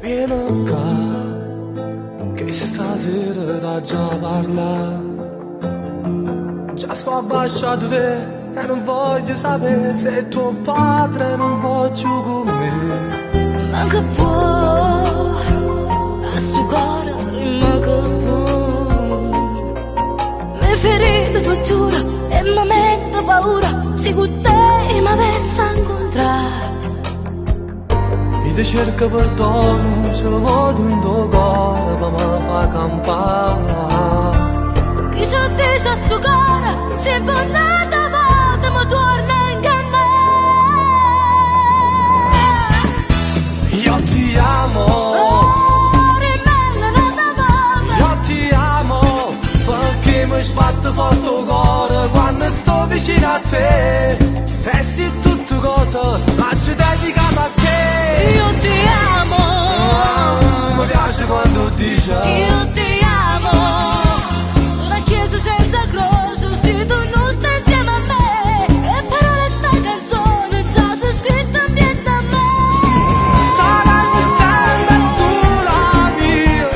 Vieni qua, che stasera da già parla. Già sto abbasciato te e non voglio sapere se tuo padre non voglio con me. Ma che può, a sto cuore, ma che può. Mi ferito, tu giuro, e mi metto paura, se con te mi avessi incontrato. Ti cerco perdono, ce lo vedo in tuo cuore, ma mi fa campare. Chi ci dice a sto cuore, se bondata volta mi torna a ingannare. Io ti amo, rimane nata volta. io ti amo, perché mi sbatte forte il cuore quando sto vicino a te. E se tutte cose faccio dedicata a te. Io ti amo, Mi piace quando dici io ti amo. Sono una chiesa senza croce, se tu non stai insieme a me. E parole sta canzone già sono scritte in vietnamese. Saranno sempre sola mia,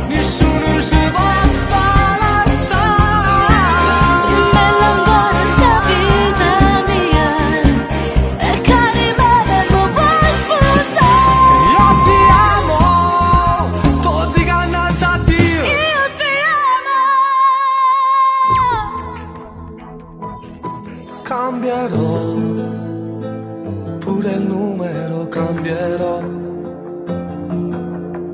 nessuno si può fare alzare. Bella ancora sia vita mia, e cari me non puoi spostare. Io ti amo, tu di cannazza a Dio. Io ti amo. Cambierò, pure il numero cambierò.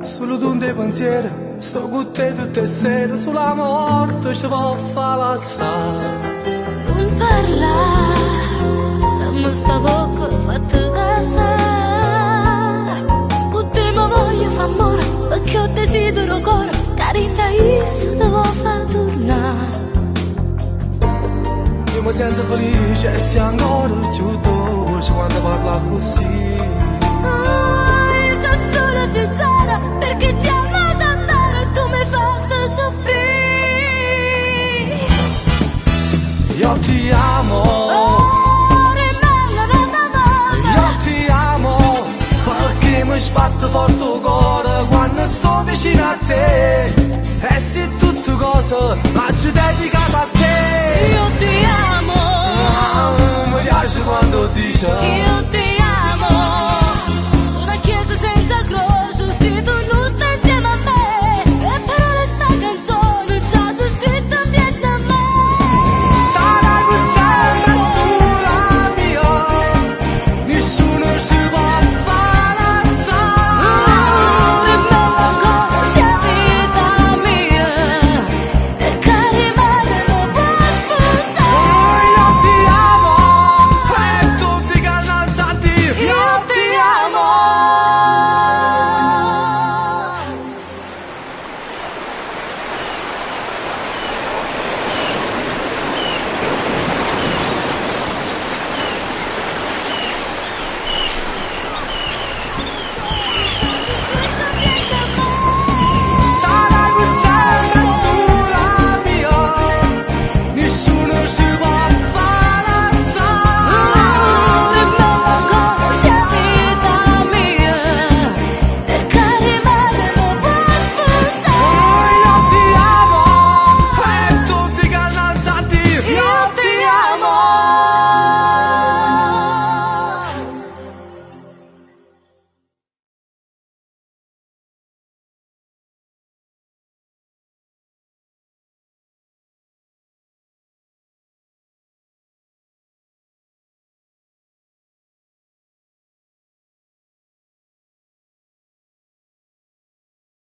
Solo tu dei pensieri, sto con te tutte le sere. Sulla morte ci può fare passare. Non parlare, ma sta bocca fatta da sé. Con te mi voglio far amore, perché ho desidero cuore. Carina, io se devo far tornare. Io mi sento felice e sei ancora più dolce quando parla così. Io sono solo sincera, perché ti amo davvero e tu mi hai fatto soffrire. Io ti amo, Rimane nata volta. io ti amo, perché mi sbatte forte il cuore quando sto vicino a te. E se tutte cose faccio dedicata a te. Io ti amo, Mi piace quando dici io ti